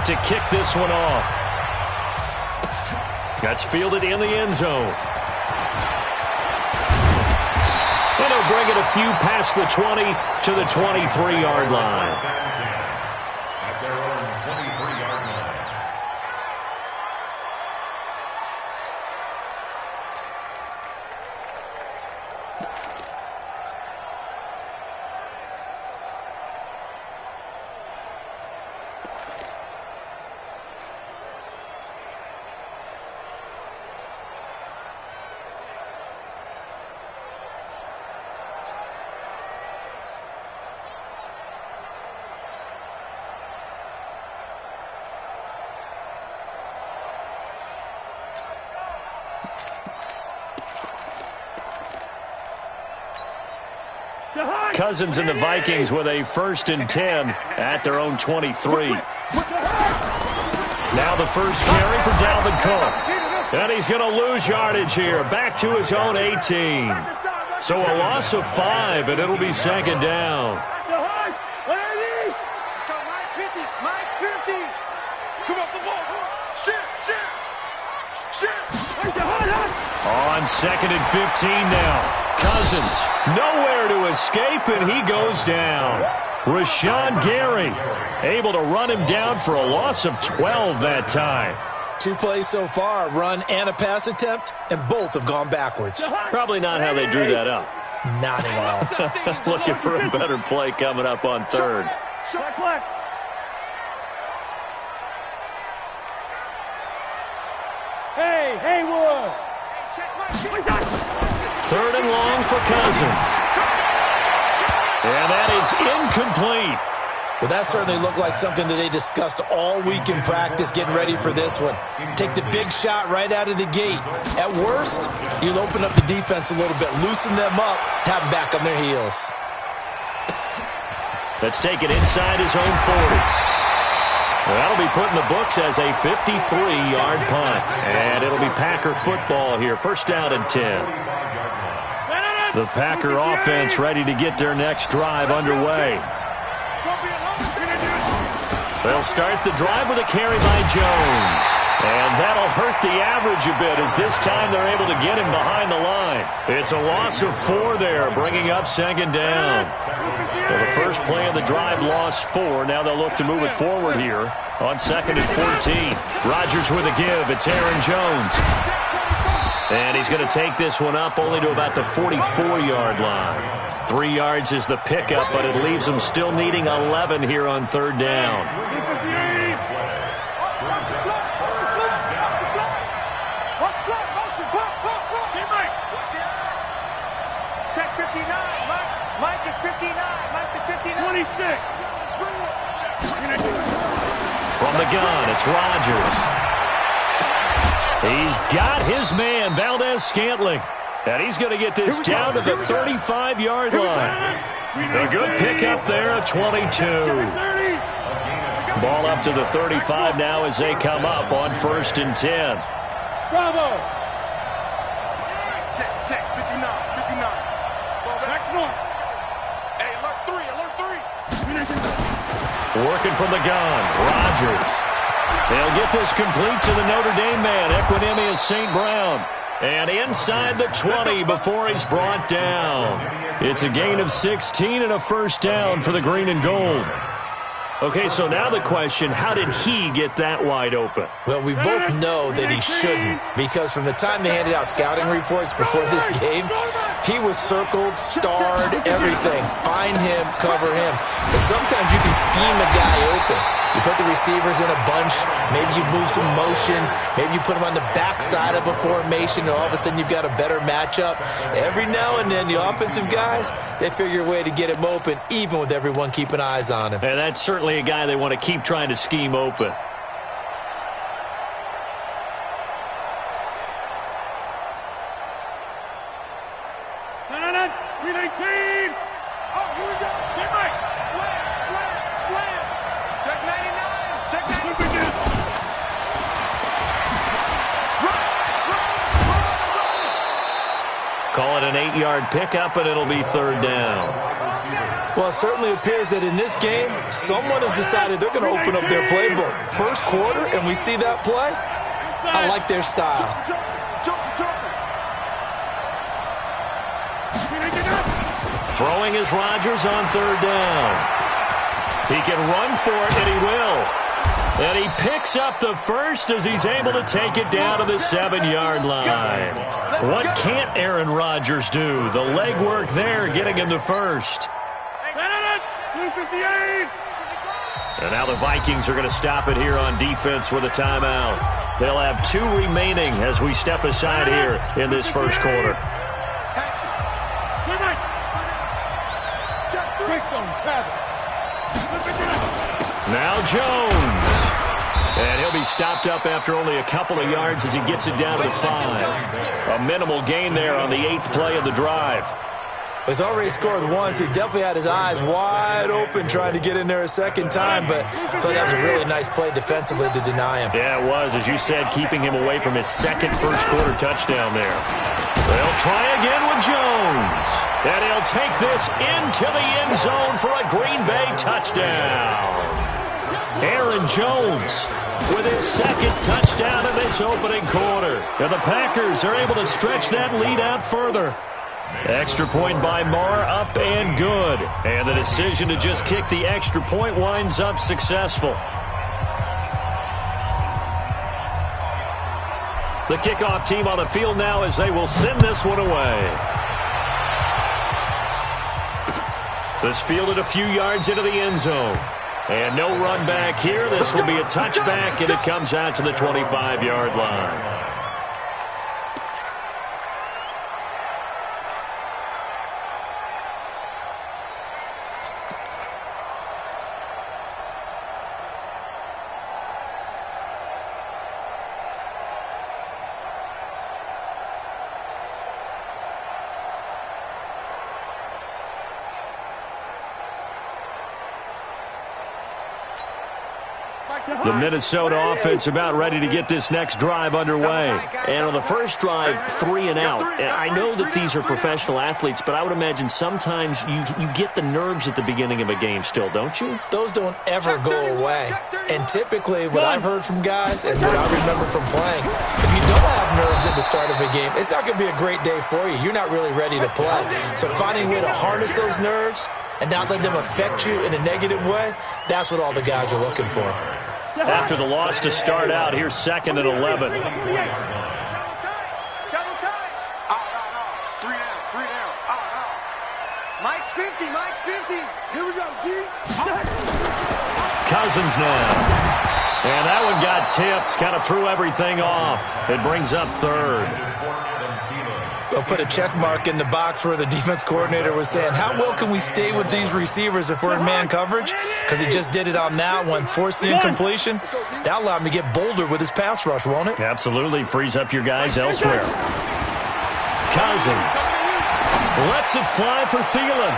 to kick this one off. That's fielded in the end zone. And he'll bring it a few past the 20 to the 23-yard line. At their own 23-yard line. Cousins and the Vikings with a 1st and 10 at their own 23. Now the first carry for Dalvin Cook. And he's going to lose yardage here. Back to his own 18. So a loss of 5, and it'll be 2nd down. On 2nd and 15 now. Cousins, nowhere to escape, and he goes down. Rashawn Gary able to run him down for a loss of 12 that time. 2 plays so far, a run and a pass attempt, and both have gone backwards. Probably not how they drew that up. Not at all. Looking for a better play coming up on 3rd. Hey, Haywood! 3rd and long for Cousins. And that is incomplete. Well, that certainly looked like something that they discussed all week in practice, getting ready for this one. Take the big shot right out of the gate. At worst, you'll open up the defense a little bit, loosen them up, have them back on their heels. Let's take it inside his own 40. That'll be put in the books as a 53-yard punt. And it'll be Packer football here. 1st down and 10. The Packer offense ready to get their next drive underway. They'll start the drive with a carry by Jones. And that'll hurt the average a bit as this time they're able to get him behind the line. It's a loss of 4 there, bringing up 2nd down. Well, the first play of the drive lost 4. Now they'll look to move it forward here on 2nd and 14. Rodgers with a give. It's Aaron Jones. And he's going to take this one up only to about the 44-yard line. 3 yards is the pickup, but it leaves them still needing 11 here on 3rd down. Check 59. Mike is 59. Mike is 59. 26. From the gun, it's Rodgers. He's got his man, Valdez-Scantling. And he's going to get this down to the 35-yard line. A good pickup there at 22. Ball up to the 35 now as they come up on 1st and 10. Bravo. Check, 59. Back north. Hey, alert 3. Working from the gun, Rodgers. They'll get this complete to the Notre Dame man, Equinemius St. Brown. And inside the 20 before he's brought down. It's a gain of 16 and a 1st down for the green and gold. Okay, so now the question, how did he get that wide open? Well, we both know that he shouldn't, because from the time they handed out scouting reports before this game, he was circled, starred, everything. Find him, cover him. But sometimes you can scheme a guy open. You put the receivers in a bunch. Maybe you move some motion. Maybe you put them on the backside of a formation, and all of a sudden you've got a better matchup. Every now and then, the offensive guys, they figure a way to get him open, even with everyone keeping eyes on him. And that's certainly a guy they want to keep trying to scheme open. Call it an 8-yard pickup, and it'll be 3rd down. Well, it certainly appears that in this game, someone has decided they're going to open up their playbook. First quarter, and we see that play. I like their style. Throwing is Rodgers on third down. He can run for it, and he will. And he picks up the first as he's able to take it down to the 7-yard line. What can't Aaron Rodgers do? The legwork there getting him the first. And now the Vikings are going to stop it here on defense with a timeout. They'll have 2 remaining as we step aside here in this first quarter. Now Jones. And he'll be stopped up after only a couple of yards as he gets it down to the 5. A minimal gain there on the 8th play of the drive. He's already scored once. He definitely had his eyes wide open trying to get in there a second time, but I thought that was a really nice play defensively to deny him. Yeah, it was, as you said, keeping him away from his second first-quarter touchdown there. They'll try again with Jones. And he'll take this into the end zone for a Green Bay touchdown. Aaron Jones with his second touchdown in this opening quarter. And the Packers are able to stretch that lead out further. Extra point by Marr, up and good. And the decision to just kick the extra point winds up successful. The kickoff team on the field now as they will send this one away. This fielded a few yards into the end zone. And no run back here. This will be a touchback, and it comes out to the 25-yard line. The Minnesota offense about ready to get this next drive underway. And on the first drive, 3 and out. And I know that these are professional athletes, but I would imagine sometimes you get the nerves at the beginning of a game still, don't you? Those don't ever go away. And typically what I've heard from guys and what I remember from playing, if you don't have nerves at the start of a game, it's not going to be a great day for you. You're not really ready to play. So finding a way to harness those nerves and not let them affect you in a negative way, that's what all the guys are looking for. After the loss to start out, here's 2nd and 11. Double time. 3 down. Mike's 50. Here we go, D. Cousins now. And that one got tipped, kind of threw everything off. It brings up 3rd. They'll put a check mark in the box where the defense coordinator was saying, how well can we stay with these receivers if we're in man coverage? Because he just did it on that one, forcing incompletion. That allowed him to get bolder with his pass rush, won't it? Absolutely. Frees up your guys elsewhere. Cousins lets it fly for Thielen.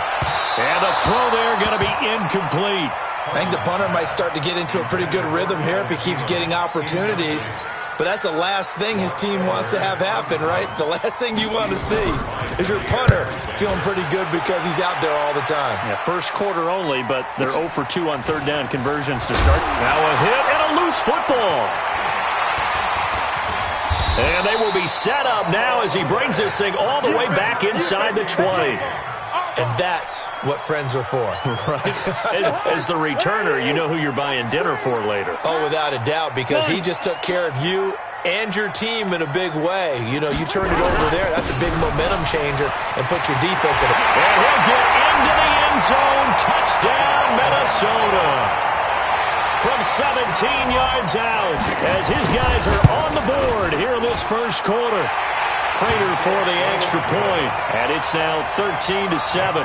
And the throw there going to be incomplete. I think the punter might start to get into a pretty good rhythm here if he keeps getting opportunities. But that's the last thing his team wants to have happen, right? The last thing you want to see is your punter feeling pretty good because he's out there all the time. Yeah, first quarter only, but they're 0 for 2 on third down conversions to start. Now a hit and a loose football. And they will be set up now as he brings this thing all the way back inside the 20. And that's what friends are for. Right. As the returner, you know who you're buying dinner for later. Oh, without a doubt, because he just took care of you and your team in a big way. You know, you turned it over there. That's a big momentum changer and put your defense in it. And he'll get into the end zone. Touchdown, Minnesota. From 17 yards out as his guys are on the board here in this first quarter. Prater for the extra point, and it's now 13-7.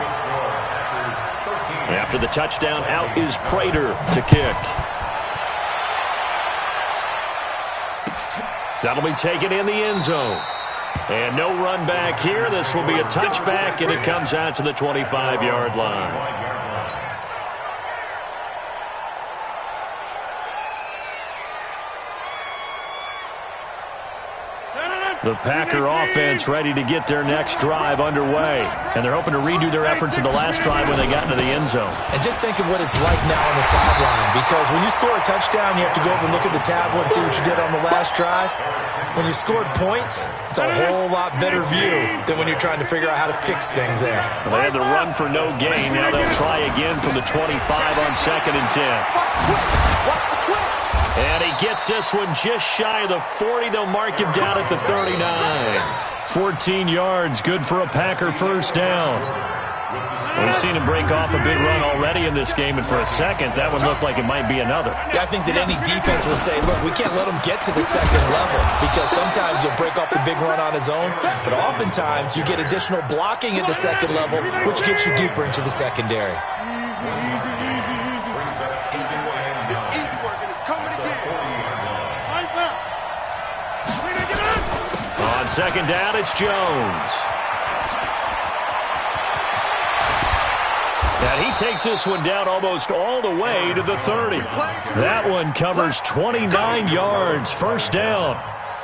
After the touchdown, out is Prater to kick. That'll be taken in the end zone. And no run back here. This will be a touchback, and it comes out to the 25-yard line. The Packer offense ready to get their next drive underway. And they're hoping to redo their efforts in the last drive when they got into the end zone. And just think of what it's like now on the sideline. Because when you score a touchdown, you have to go over and look at the tablet and see what you did on the last drive. When you scored points, it's a whole lot better view than when you're trying to figure out how to fix things there. Well, they had the run for no gain. Now they'll try again from the 25 on 2nd and 10. And he gets this one just shy of the 40. They'll mark him down at the 39. 14 yards, good for a Packer first down. We've seen him break off a big run already in this game, and for a second, that one looked like it might be another. Yeah, I think that any defense would say, look, we can't let him get to the second level, because sometimes he'll break off the big run on his own, but oftentimes you get additional blocking at the second level, which gets you deeper into the secondary. On 2nd down, it's Jones. And he takes this one down almost all the way to the 30. That one covers 29 yards, first down.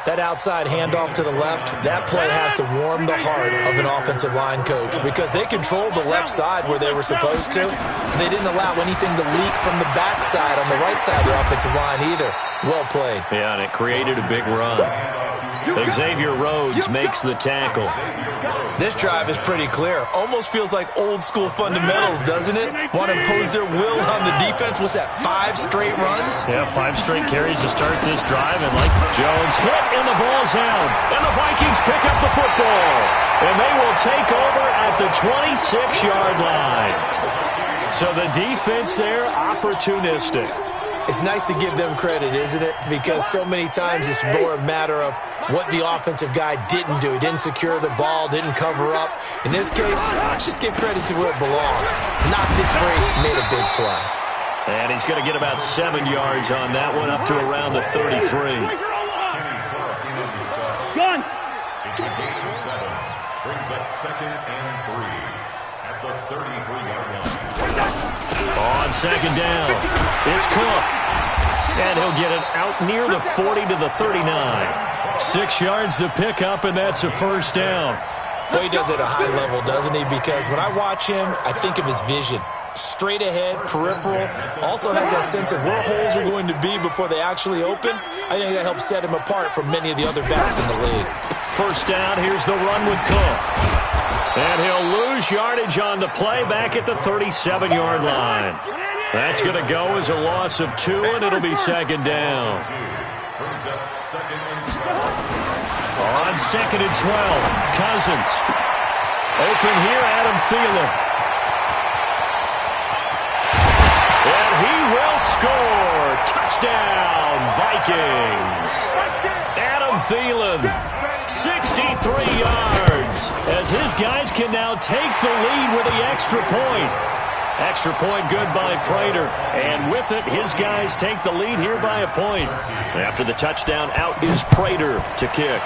That outside handoff to the left, that play has to warm the heart of an offensive line coach because they controlled the left side where they were supposed to. They didn't allow anything to leak from the backside on the right side of the offensive line either. Well played. Yeah, and it created a big run. Xavier Rhodes makes the tackle. This drive is pretty clear. Almost feels like old school fundamentals, doesn't it? Want to impose their will on the defense. What's that, 5 straight runs? Yeah, 5 straight carries to start this drive. And like Jones hit, and the ball's out. And the Vikings pick up the football. And they will take over at the 26-yard line. So the defense there, opportunistic. It's nice to give them credit, isn't it? Because so many times it's more a matter of what the offensive guy didn't do. He didn't secure the ball, didn't cover up. In this case, let's just give credit to where it belongs. Knocked it free, made a big play. And he's going to get about 7 yards on that one, up to around the 33. Gun. It's a gain of 7. Brings up 2nd and 3 at the 33-yard line. On 2nd down, it's Cook. And he'll get it out near the 40 to the 39. 6 yards the pickup, and that's a first down. Well, he does it at a high level, doesn't he? Because when I watch him, I think of his vision. Straight ahead, peripheral. Also has that sense of where holes are going to be before they actually open. I think that helps set him apart from many of the other backs in the league. First down, here's the run with Cook. And he'll lose yardage on the play back at the 37-yard line. That's going to go as a loss of 2, and it'll be 2nd down. On 2nd and 12, Cousins. Open here, Adam Thielen. And he will score. Touchdown, Vikings. Adam Thielen, 63 yards, as his guys can now take the lead with the extra point. Extra point good by Prater. And with it, his guys take the lead here by a point. After the touchdown, out is Prater to kick.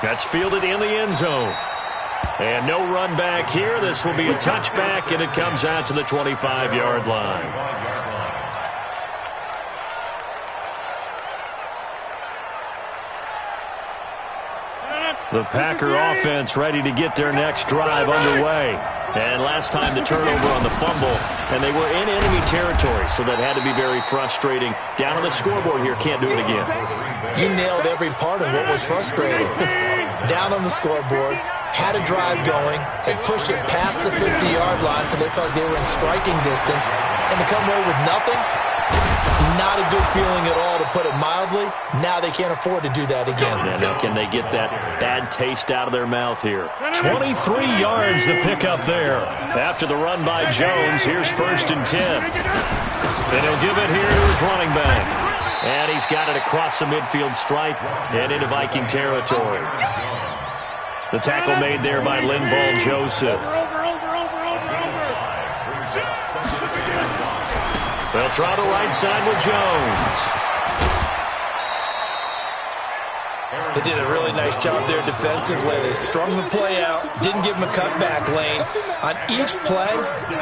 That's fielded in the end zone. And no run back here. This will be a touchback, and it comes out to the 25-yard line. The Packer offense ready to get their next drive underway. And last time the turnover on the fumble, and they were in enemy territory, so that had to be very frustrating. Down on the scoreboard here, can't do it again. You nailed every part of what was frustrating. Down on the scoreboard, had a drive going, had pushed it past the 50-yard line so they felt like they were in striking distance, and to come away with nothing, not a good feeling at all, to put it mildly. Now they can't afford to do that again. Yeah, now can they get that bad taste out of their mouth here? 23 yards the pickup there. After the run by Jones, here's 1st and 10. And he'll give it here to his running back. And he's got it across the midfield stripe and into Viking territory. The tackle made there by Linval Joseph. They'll try the right side with Jones. They did a really nice job there defensively. They strung the play out, didn't give him a cutback lane. On each play,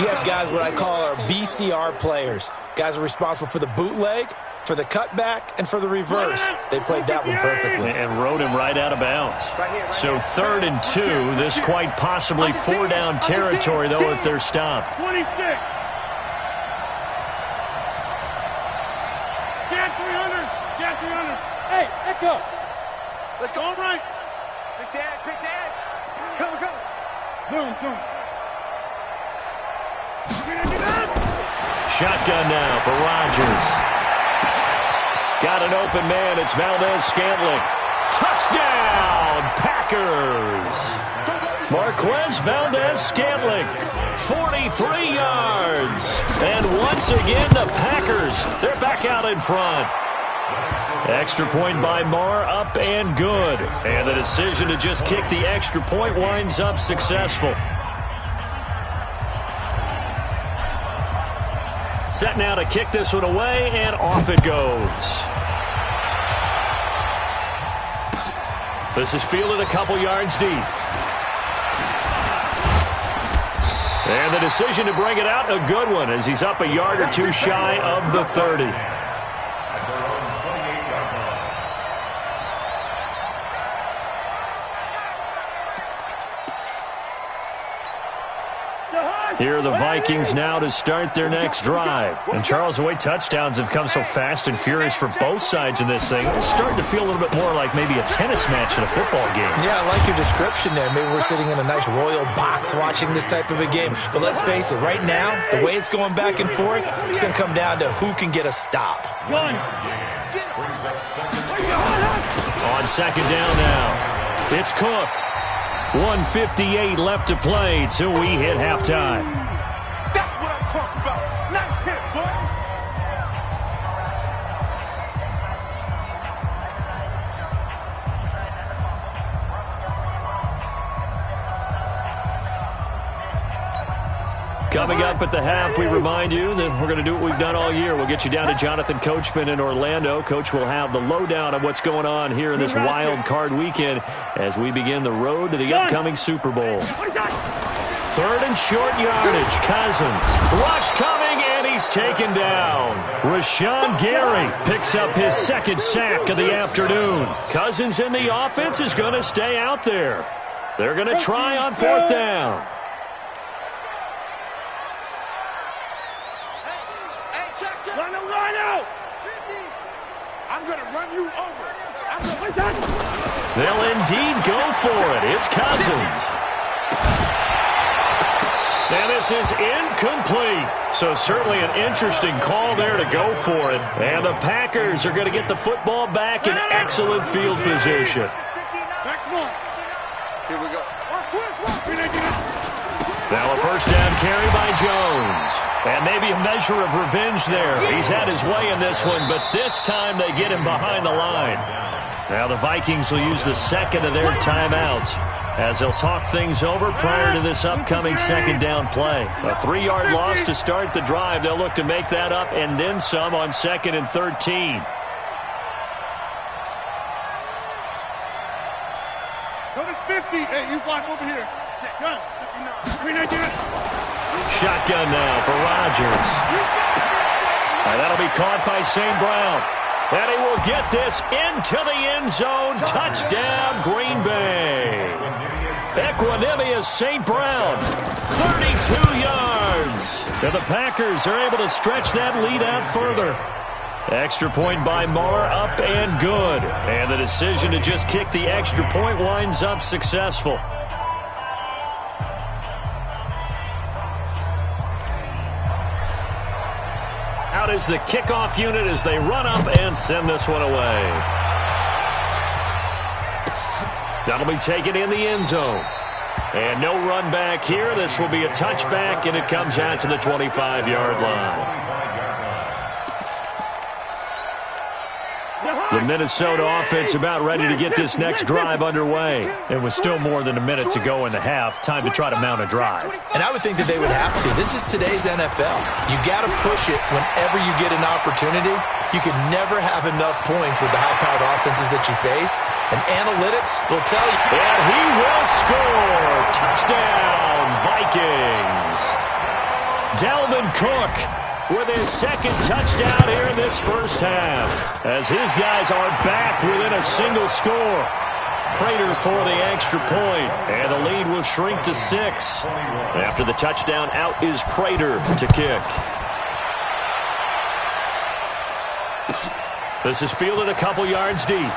you have guys what I call our BCR players. Guys are responsible for the bootleg, for the cutback and for the reverse. They played that one perfectly. And rode him right out of bounds. So 3rd and 2. This quite possibly 4-down territory, though, if they're stopped. 26. Get 300. Get 300. Hey, Echo. Let's go. All right. Quick dance. Quick dance. Come. Zoom. Shotgun now for Rodgers. Got an open man. It's Valdez-Scantling. Touchdown, Packers. Marquez Valdez-Scantling, 43 yards. And once again, the Packers, they're back out in front. Extra point by Marr, up and good. And the decision to just kick the extra point winds up successful. Set now to kick this one away, and off it goes. This is fielded a couple yards deep. And the decision to bring it out, a good one, as he's up a yard or two shy of the 30. Here are the Vikings now to start their next drive. And Charles, the way touchdowns have come so fast and furious for both sides in this thing, it's starting to feel a little bit more like maybe a tennis match in a football game. Yeah, I like your description there. Maybe we're sitting in a nice royal box watching this type of a game. But let's face it, right now, the way it's going back and forth, it's going to come down to who can get a stop. One. On second down now, it's Cook. 1:58 left to play till we hit halftime. That's what I'm talking about. Nice hit, boy. Coming up at the half, we remind you that we're going to do what we've done all year. We'll get you down to Jonathan Coachman in Orlando. Coach will have the lowdown on what's going on here in this wild card weekend as we begin the road to the upcoming Super Bowl. 3rd and short yardage. Cousins. Rush coming, and he's taken down. Rashawn Gary picks up his 2nd sack of the afternoon. Cousins in the offense is going to stay out there. They're going to try on 4th down. Run the line out. 50. I'm going to run you over. They'll indeed go for it. It's Cousins. And this is incomplete. So certainly an interesting call there to go for it. And the Packers are going to get the football back in excellent field position. Here we go. Now a 1st down carry by Jones. And maybe a measure of revenge there. He's had his way in this one, but this time they get him behind the line. Now the Vikings will use the 2nd of their timeouts as they'll talk things over prior to this upcoming 2nd down play. A 3-yard loss to start the drive. They'll look to make that up and then some on 2nd and 13. Go to 50. Hey, you block over here. Gun. 59. Shotgun now for Rodgers. And that'll be caught by St. Brown. And he will get this into the end zone. Touchdown, Green Bay. Equanimous St. Brown, 32 yards. And the Packers are able to stretch that lead out further. Extra point by Marr, up and good. And the decision to just kick the extra point winds up successful. Out is the kickoff unit as they run up and send this one away. That'll be taken in the end zone. And no run back here. This will be a touchback, and it comes out to the 25-yard line. The Minnesota offense about ready to get this next drive underway. It was still more than a minute to go in the half. Time to try to mount a drive. And I would think that they would have to. This is today's NFL. You got to push it whenever you get an opportunity. You can never have enough points with the high-powered offenses that you face. And analytics will tell you. And he will score. Touchdown, Vikings. Dalvin Cook with his second touchdown here in this first half, as his guys are back within a single score. Prater for the extra point, and the lead will shrink to 6. After the touchdown, out is Prater to kick. This is fielded a couple yards deep.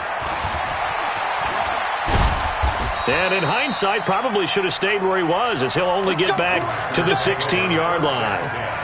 And in hindsight, probably should have stayed where he was, as he'll only get back to the 16-yard line.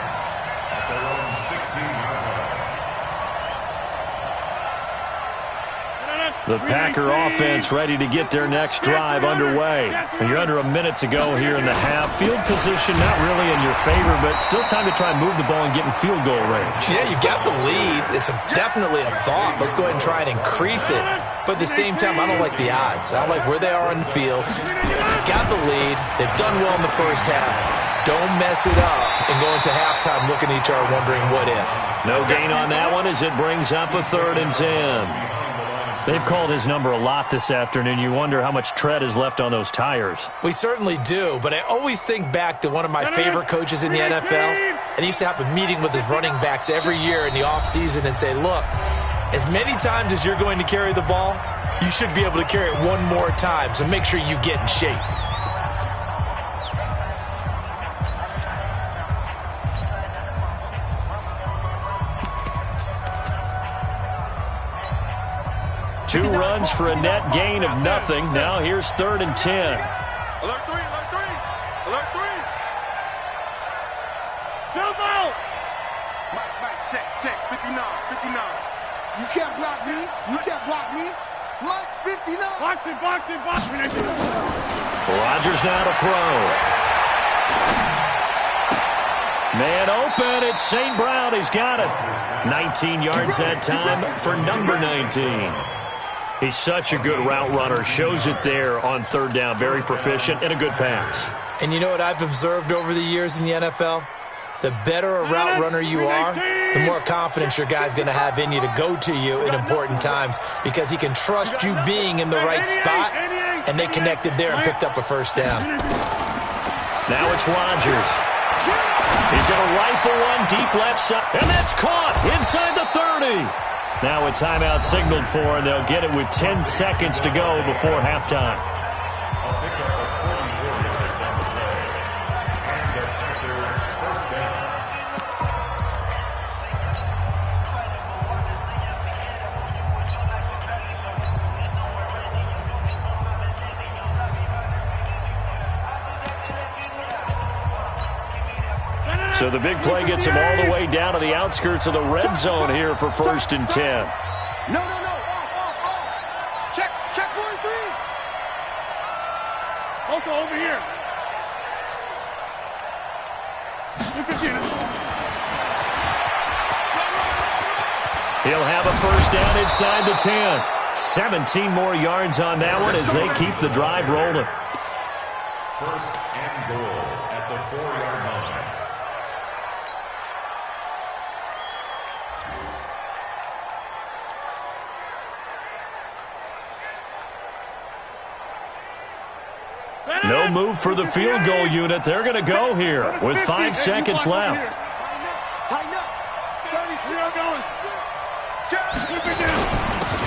The Packer offense ready to get their next drive underway. And you're under a minute to go here in the half. Field position not really in your favor, but still time to try and move the ball and get in field goal range. Yeah, you got the lead. It's definitely a thought. Let's go ahead and try and increase it. But at the same time, I don't like the odds. I don't like where they are on the field. Got the lead. They've done well in the first half. Don't mess it up and go into halftime looking at each other wondering what if. No gain on that one as it brings up a 3rd and 10. They've called his number a lot this afternoon. You wonder how much tread is left on those tires. We certainly do, but I always think back to one of my favorite coaches in the NFL, and he used to have a meeting with his running backs every year in the offseason and say, look, as many times as you're going to carry the ball, you should be able to carry it one more time, so make sure you get in shape. Two runs for a net gain of nothing. Now here's 3rd and 10. Alert 3, alert 3, alert 3. Jump out. Mike, check, 59. You can't block me. Mike's 59. Box it. Rodgers now to throw. Man open, it's St. Brown. He's got it. 19 yards that time for number 19. He's such a good route runner. Shows it there on 3rd down. Very proficient and a good pass. And you know what I've observed over the years in the NFL? The better a route runner you are, the more confidence your guy's going to have in you to go to you in important times because he can trust you being in the right spot, and they connected there and picked up a 1st down. Now it's Rodgers. He's going to rifle one deep left side, and that's caught inside the 30. Now a timeout signaled for, and they'll get it with 10 seconds to go before halftime. So the big play gets him all the way down to the outskirts of the red zone here for 1st and 10. No. Off. Check 43. Also over here. He'll have a 1st down inside the 10. 17 more yards on that one as they keep the drive rolling. 1st and goal at the 4-yard line. No move for the field goal unit. They're going to go here with 5 seconds left. Tighten up. 30 going.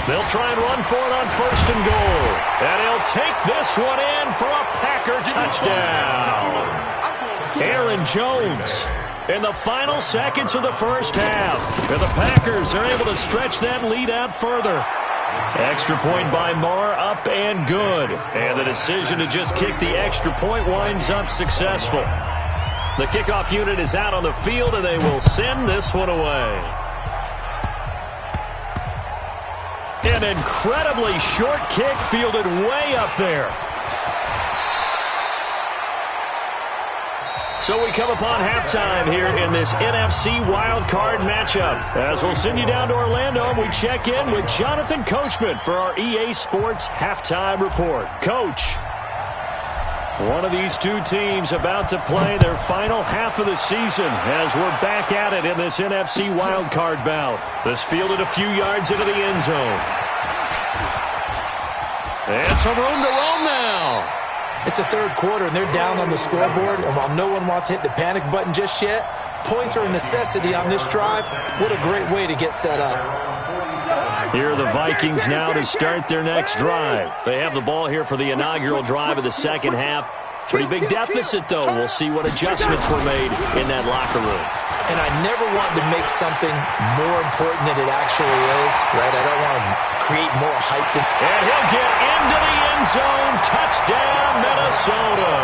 They'll try and run for it on 1st and goal. And he'll take this one in for a Packer touchdown. Aaron Jones in the final seconds of the first half. And the Packers are able to stretch that lead out further. Extra point by Marr, up and good. And the decision to just kick the extra point winds up successful. The kickoff unit is out on the field, and they will send this one away. An incredibly short kick fielded way up there. So we come upon halftime here in this NFC wildcard matchup. As we'll send you down to Orlando, and we check in with Jonathan Coachman for our EA Sports Halftime Report. Coach, one of these two teams about to play their final half of the season as we're back at it in this NFC wildcard bout. This fielded a few yards into the end zone. And some room to roam now. It's the 3rd quarter, and they're down on the scoreboard, and while no one wants to hit the panic button just yet, points are a necessity on this drive, what a great way to get set up. Here are the Vikings now to start their next drive. They have the ball here for the inaugural drive of the second half. Pretty big deficit, though. We'll see what adjustments were made in that locker room. And I never want to make something more important than it actually is, right? I don't want to create more hype than... And he'll get into the end zone. Touchdown, Minnesota.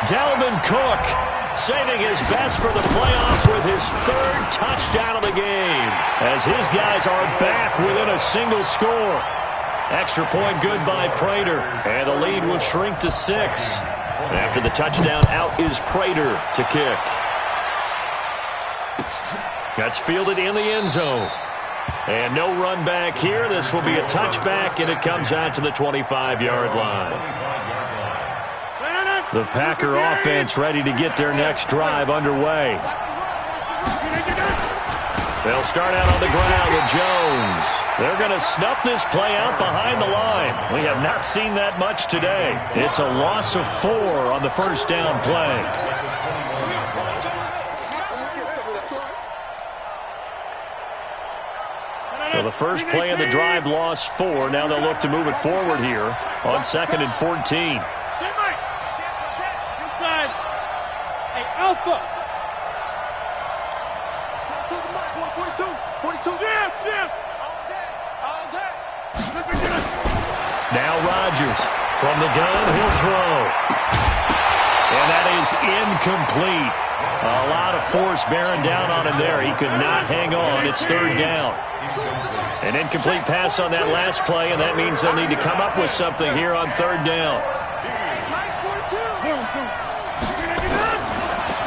Dalvin Cook saving his best for the playoffs with his third touchdown of the game, as his guys are back within a single score. Extra point good by Prater, and the lead will shrink to 6. After the touchdown, out is Prater to kick. That's fielded in the end zone. And no run back here. This will be a touchback, and it comes out to the 25-yard line. The Packer offense ready to get their next drive underway. They'll start out on the ground with Jones. They're going to snuff this play out behind the line. We have not seen that much today. It's a loss of 4 on the first down play. Well, the first play of the drive lost 4. Now they'll look to move it forward here on 2nd and 14. Alpha. 42. Jim. All day. Now Rodgers from the gun. He'll throw. And that is incomplete. A lot of force bearing down on him there. He could not hang on. It's 3rd down. An incomplete pass on that last play, and that means they'll need to come up with something here on 3rd down.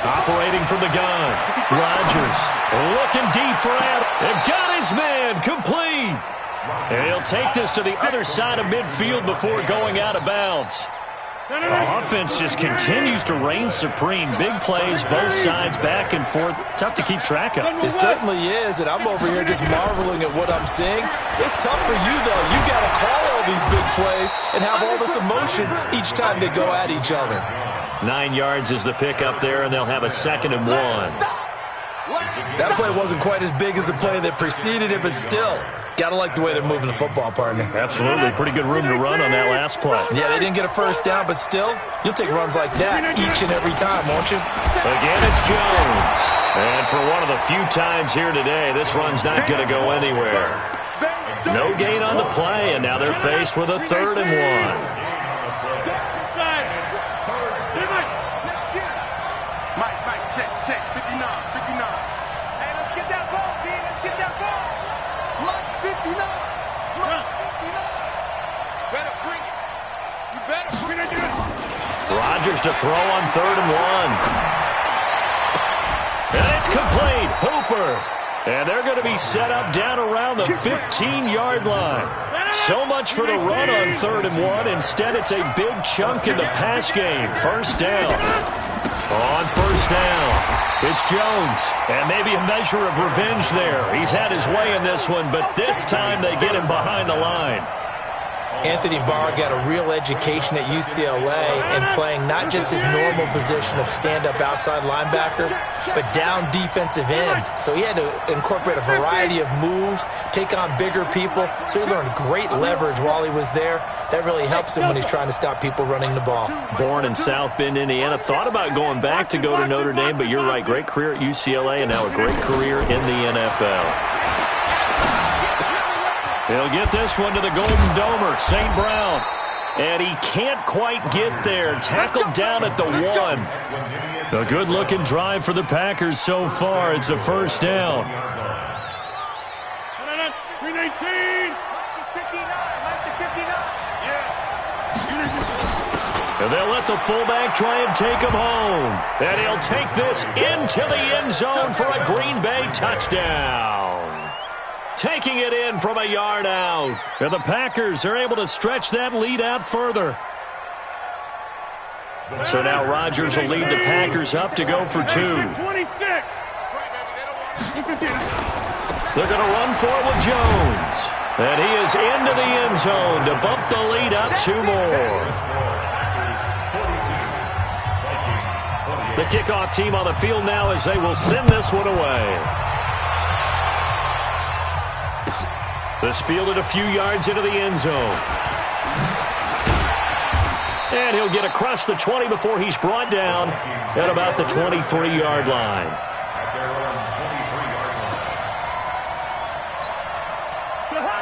Operating from the gun. Rodgers looking deep for Adam. And got his man complete. And he'll take this to the other side of midfield before going out of bounds. The offense just continues to reign supreme. Big plays, both sides, back and forth. Tough to keep track of. It certainly is, and I'm over here just marveling at what I'm seeing. It's tough for you, though. You got to call all these big plays and have all this emotion each time they go at each other. 9 yards is the pickup there, and they'll have a 2nd and 1. That play wasn't quite as big as the play that preceded it, but still, gotta like the way they're moving the football, partner. Absolutely. Pretty good room to run on that last play. Yeah, they didn't get a first down, but still, you'll take runs like that each and every time, won't you? Again, it's Jones. And for one of the few times here today, this run's not going to go anywhere. No gain on the play, and now they're faced with a 3rd and 1. Check, 59. Hey, let's get that ball, D. Let's get that ball. Mike's 59. Better bring it. You better bring it. Rodgers to throw on 3rd and 1. And it's complete. Hooper. And they're going to be set up down around the 15-yard line. So much for the run on 3rd and 1. Instead, it's a big chunk in the pass game. First down. On first down, it's Jones, and maybe a measure of revenge there. He's had his way in this one, but this time they get him behind the line. Anthony Barr got a real education at UCLA in playing not just his normal position of stand-up outside linebacker, but down defensive end. So he had to incorporate a variety of moves, take on bigger people. So he learned great leverage while he was there. That really helps him when he's trying to stop people running the ball. Born in South Bend, Indiana. Thought about going back to go to Notre Dame, but you're right. Great career at UCLA and now a great career in the NFL. He'll get this one to the Golden Domer, St. Brown. And he can't quite get there. Tackled down at the 1. A good-looking drive for the Packers so far. It's a first down. 319. And they'll let the fullback try and take him home. And he'll take this into the end zone for a Green Bay touchdown. Taking it in from a yard out. And the Packers are able to stretch that lead out further. So now Rodgers will lead the Packers up to go for 2. 26. They're going to run for it with Jones. And he is into the end zone to bump the lead up 2 more. The kickoff team on the field now as they will send this one away. This fielded a few yards into the end zone. And he'll get across the 20 before he's brought down at about the 23-yard line.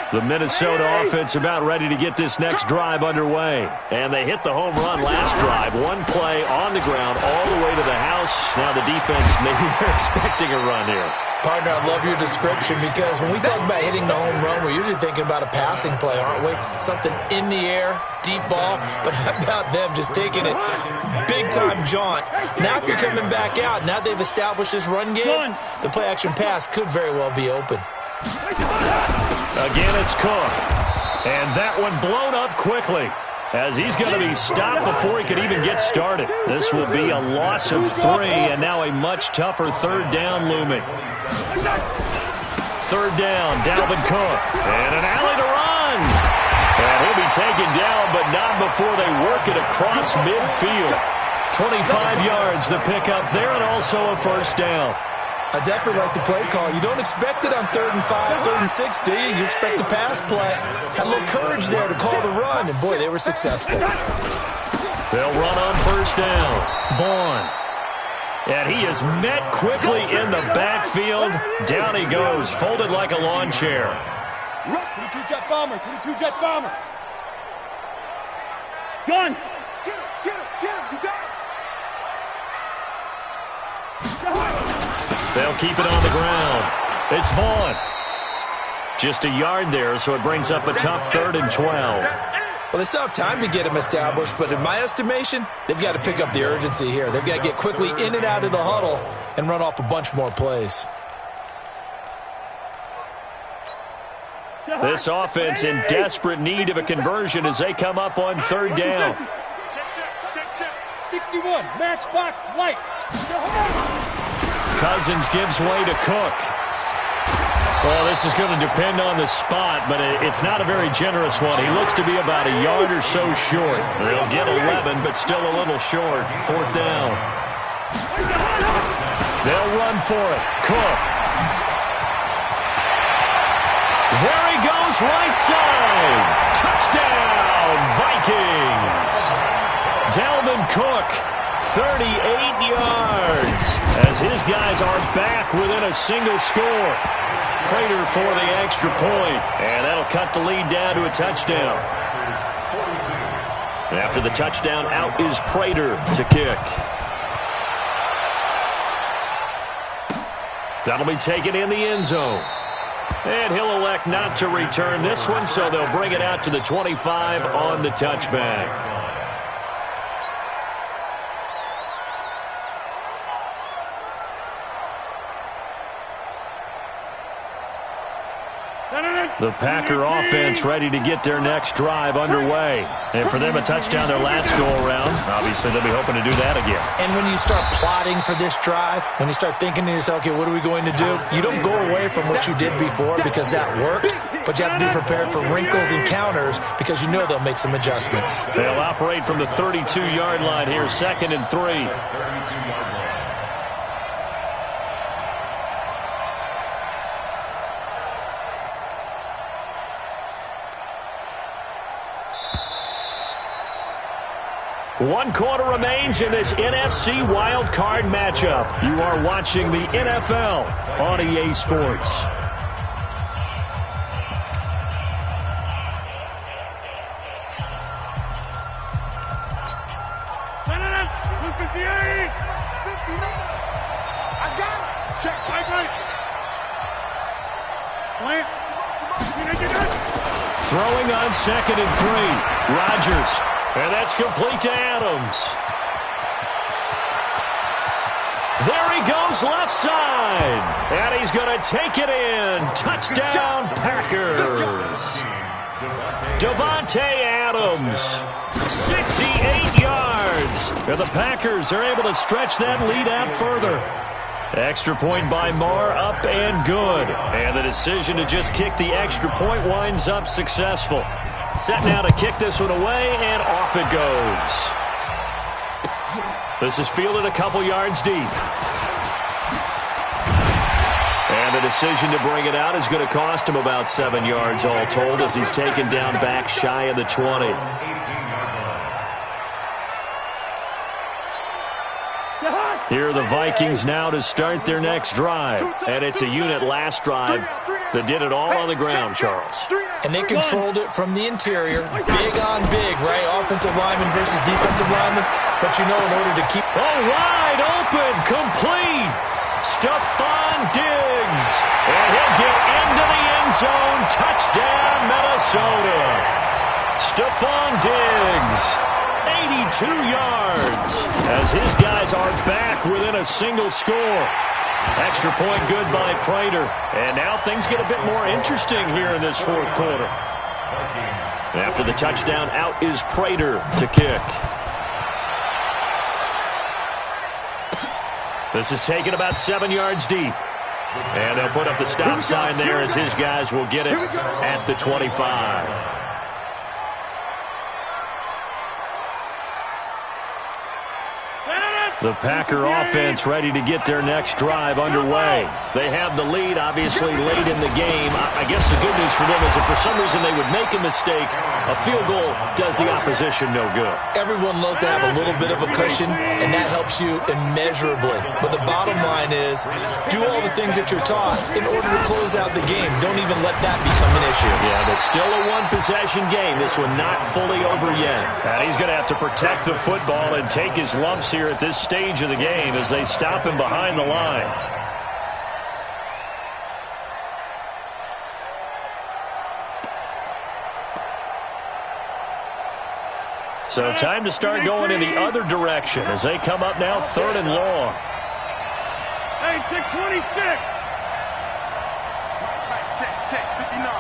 The Minnesota offense about ready to get this next drive underway. And they hit the home run last drive. One play on the ground all the way to the house. Now the defense, maybe they're expecting a run here. Partner, I love your description because when we talk about hitting the home run, we're usually thinking about a passing play, aren't we? Something in the air, deep ball. But how about them just taking it big-time jaunt? Now if you're coming back out, now they've established this run game, the play-action pass could very well be open. Again, it's Cook. And that one blown up quickly as he's going to be stopped before he could even get started. This will be a loss of 3, and now a much tougher third down looming. Third down, Dalvin Cook. And an alley to run. And he'll be taken down, but not before they work it across midfield. 25 yards the pickup there, and also a first down. I definitely like the play call. You don't expect it on 3rd and 5, 3rd and 6, do you? You expect a pass play. Had a little courage there to call the run, and boy, they were successful. They'll run on first down. Vaughn. And he is met quickly in the backfield. Down he goes, folded like a lawn chair. 22 jet bomber, 22 jet bomber. Gun. Get him, you got it. They'll keep it on the ground. It's Vaughn. Just a yard there, so it brings up a tough 3rd and 12. Well, they still have time to get him established, but in my estimation, they've got to pick up the urgency here. They've got to get quickly in and out of the huddle and run off a bunch more plays. This offense in desperate need of a conversion as they come up on 3rd down. 61, matchbox light. Cousins gives way to Cook. Well, this is going to depend on the spot, but it's not a very generous one. He looks to be about a yard or so short. They'll get 11, but still a little short. 4th down. They'll run for it. Cook. There he goes, right side. Touchdown, Vikings. Dalvin Cook, 38 yards, as his guys are back within a single score. Prater for the extra point, and that'll cut the lead down to a touchdown. And after the touchdown, out is Prater to kick. That'll be taken in the end zone. And he'll elect not to return this one, so they'll bring it out to the 25 on the touchback. The Packer offense ready to get their next drive underway. And for them, a touchdown their last go-around. Obviously, they'll be hoping to do that again. And when you start plotting for this drive, when you start thinking to yourself, okay, what are we going to do? You don't go away from what you did before because that worked, but you have to be prepared for wrinkles and counters because you know they'll make some adjustments. They'll operate from the 32-yard line here, 2nd and 3. One quarter remains in this NFC wildcard matchup. You are watching the NFL on EA Sports. Throwing on 2nd and 3. Rodgers. And that's complete to Adams. There he goes, left side. And he's going to take it in. Touchdown, Packers. Davante Adams, 68 yards. And the Packers are able to stretch that lead out further. Extra point by Marr, up and good. And the decision to just kick the extra point winds up successful. Set now to kick this one away, and off it goes. This is fielded a couple yards deep. And the decision to bring it out is going to cost him about 7 yards all told as he's taken down back shy of the 20. Here are the Vikings now to start their next drive. And it's a unit last drive that did it all on the ground, Charles. And they controlled it from the interior. Big on big, right? Offensive lineman versus defensive lineman. But you know, in order to keep... Oh, wide open, complete. Stephon Diggs. And he'll get into the end zone. Touchdown, Minnesota. Stephon Diggs. 82 yards as his guys are back within a single score. Extra point good by Prater. And now things get a bit more interesting here in this fourth quarter. After the touchdown, out is Prater to kick. This is taken about 7 yards deep. And they'll put up the stop sign there as his guys will get it at the 25. The Packer offense ready to get their next drive underway. They have the lead, obviously, late in the game. I guess the good news for them is if for some reason they would make a mistake, a field goal does the opposition no good. Everyone loves to have a little bit of a cushion, and that helps you immeasurably. But the bottom line is, do all the things that you're taught in order to close out the game. Don't even let that become an issue. Yeah, but still a one-possession game. This one not fully over yet. And he's going to have to protect the football and take his lumps here at this stage of the game as they stop him behind the line. So time to start going in the other direction as they come up now 3rd and long. Hey, 626. Check, 59.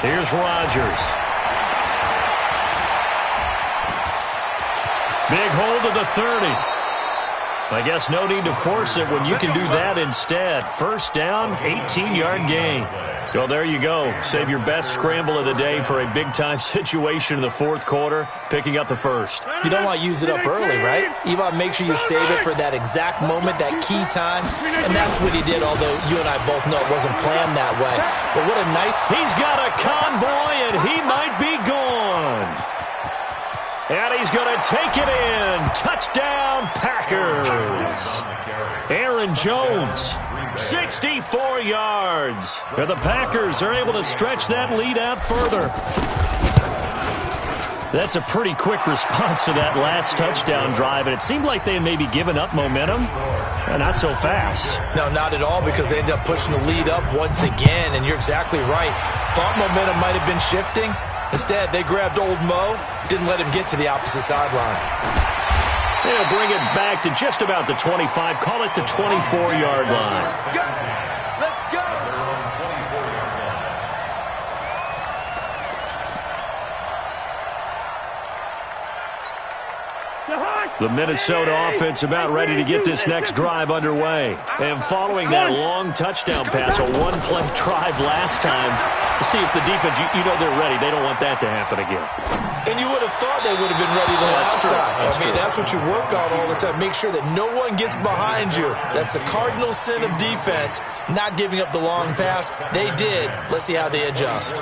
Here's Rodgers. Big hold of the 30. I guess no need to force it when you can do that instead. First down, 18-yard gain. Well, there you go. Save your best scramble of the day for a big-time situation in the fourth quarter, picking up the first. You don't want to use it up early, right? You want to make sure you save it for that exact moment, that key time. And that's what he did, although you and I both know it wasn't planned that way. But what a nice... He's got a convoy, and he might be gone. And he's going to take it in. Touchdown, Packers. Aaron Jones, 64 yards. And the Packers are able to stretch that lead out further. That's a pretty quick response to that last touchdown drive, and it seemed like they had maybe given up momentum. Not so fast. No, not at all, because they ended up pushing the lead up once again, and you're exactly right. Thought momentum might have been shifting. Instead, they grabbed old Mo, didn't let him get to the opposite sideline. They'll bring it back to just about the 25, call it the 24-yard line. Let's go. The Minnesota offense about ready to get this next drive underway. And following that long touchdown pass, a one-play drive last time, see if the defense, you know they're ready. They don't want that to happen again. And you would have thought they would have been ready the last time. That's what you work on all the time. Make sure that no one gets behind you. That's the cardinal sin of defense, not giving up the long pass. They did. Let's see how they adjust.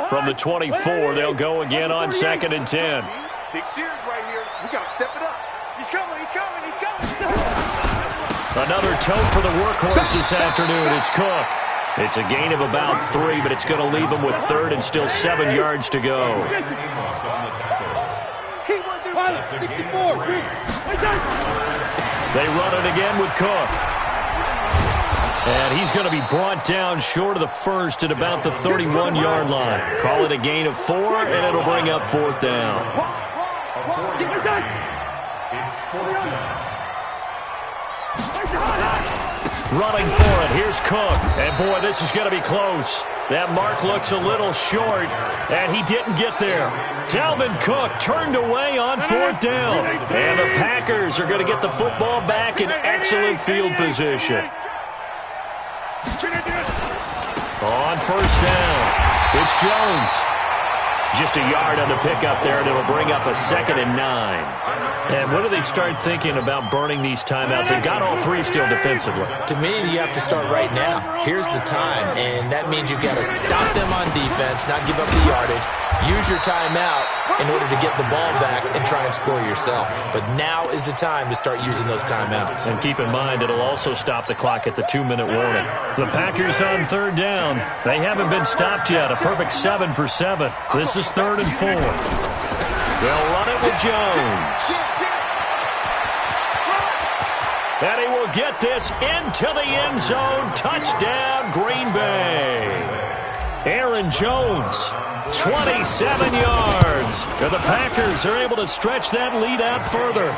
From the 24, they'll go again on 2nd and 10. Big series right here. We got to step it up. He's coming. Another tote for the workhorse this afternoon. It's Cook. It's a gain of about 3, but it's going to leave them with 3rd and still 7 yards to go. 64. They run it again with Cook. And he's going to be brought down short of the first at about the 31-yard line. Call it a gain of 4, and it'll bring up 4th down. Running for it. Here's Cook. And, boy, this is going to be close. That mark looks a little short, and he didn't get there. Dalvin Cook turned away on 4th down. And the Packers are going to get the football back in excellent field position. On 1st down, it's Jones. Just a yard on the pickup there, and it'll bring up a 2nd and 9. And when do they start thinking about burning these timeouts? They've got all 3 still defensively. To me, you have to start right now. Here's the time, and that means you've got to stop them on defense, not give up the yardage, use your timeouts in order to get the ball back and try and score yourself. But now is the time to start using those timeouts. And keep in mind, it'll also stop the clock at the 2-minute warning. The Packers on 3rd down. They haven't been stopped yet. A perfect 7 for 7. This is 3rd and 4. They'll run it with Jones. And he will get this into the end zone. Touchdown, Green Bay. Aaron Jones, 27 yards. And the Packers are able to stretch that lead out further.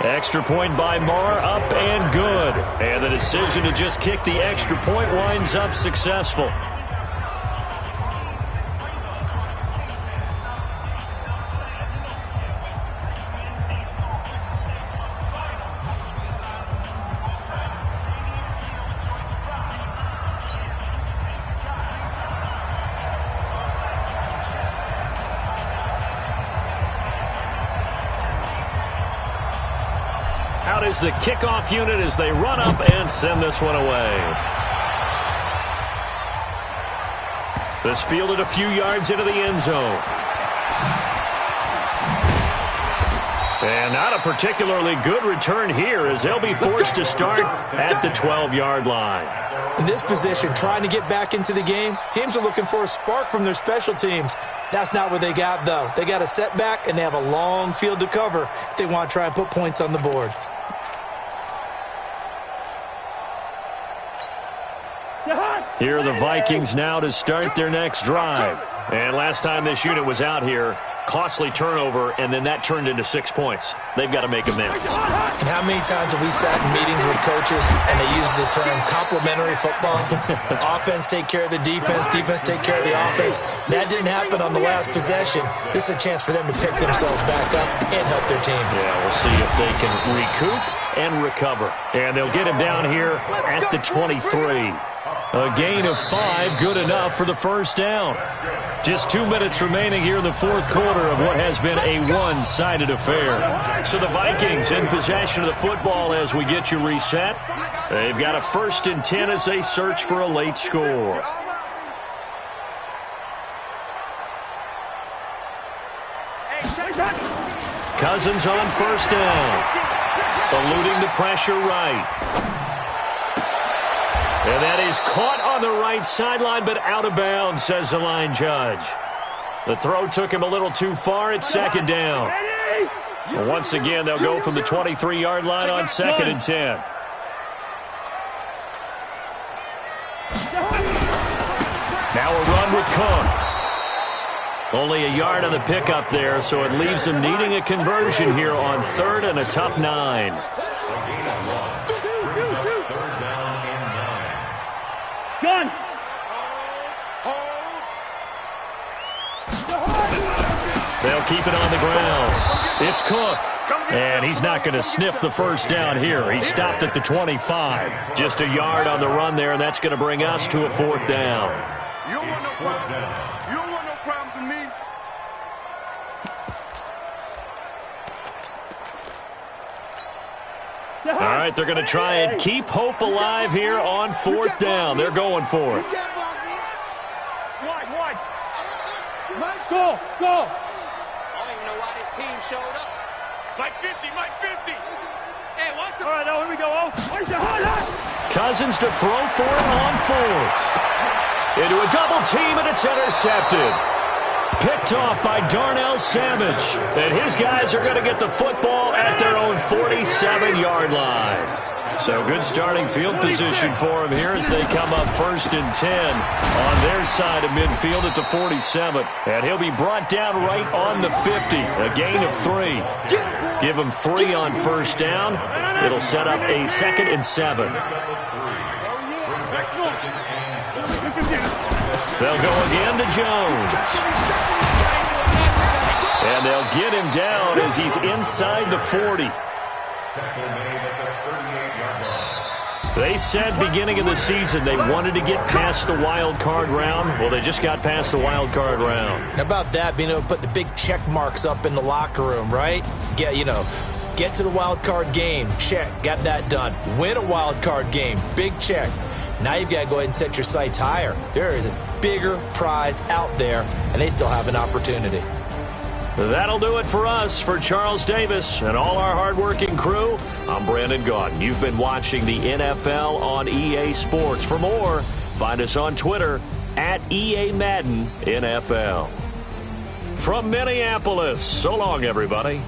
Extra point by Marr, up and good. And the decision to just kick the extra point winds up successful. Out is the kickoff unit as they run up and send this one away. This fielded a few yards into the end zone. And not a particularly good return here as they'll be forced to start at the 12-yard line. In this position, trying to get back into the game, teams are looking for a spark from their special teams. That's not what they got, though. They got a setback, and they have a long field to cover if they want to try and put points on the board. Here are the Vikings now to start their next drive. And last time this unit was out here, costly turnover, and then that turned into 6 points. They've got to make amends. And how many times have we sat in meetings with coaches and they use the term complementary football? Offense take care of the defense, defense take care of the offense. That didn't happen on the last possession. This is a chance for them to pick themselves back up and help their team. Yeah, we'll see if they can recoup and recover. And they'll get him down here at the 23. A gain of 5, good enough for the first down. Just 2 minutes remaining here in the fourth quarter of what has been a one-sided affair. So the Vikings in possession of the football as we get you reset. They've got a 1st and 10 as they search for a late score. Cousins on 1st down. Eluding the pressure right. And that is caught on the right sideline, but out of bounds, says the line judge. The throw took him a little too far. It's 2nd down. Well, once again, they'll go from the 23-yard line on 2nd and 10. Now a run with Cook. Only a yard on the pickup there, so it leaves him needing a conversion here on 3rd and a tough 9. Gun! They'll keep it on the ground. It's Cook. And he's not going to sniff the first down here. He stopped at the 25. Just a yard on the run there, and that's going to bring us to a 4th down. You don't want no problems. You don't want no problems with me. All right, they're going to try and keep hope alive here on 4th down. They're going for it. Wide. Go. I don't even know why this team showed up. Mike 50. Hey, what's up? All right, now here we go. Cousins to throw for it on 4th. Into a double team, and it's intercepted. Picked off by Darnell Savage. And his guys are going to get the football at their own 47-yard line. So good starting field position for him here as they come up 1st and 10 on their side of midfield at the 47. And he'll be brought down right on the 50. A gain of 3. Give him 3 on 1st down. It'll set up a 2nd and 7. They'll go again to Jones. And they'll get him down as he's inside the 40. They said beginning of the season they wanted to get past the wild card round. Well, they just got past the wild card round. How about that, being able to put the big check marks up in the locker room, right? Get to the wild card game. Check. Got that done. Win a wild card game. Big check. Now you've got to go ahead and set your sights higher. There is a bigger prize out there, and they still have an opportunity. That'll do it for us. For Charles Davis and all our hardworking crew, I'm Brandon Gaudin. You've been watching the NFL on EA Sports. For more, find us on Twitter at EA Madden NFL. From Minneapolis, so long, everybody.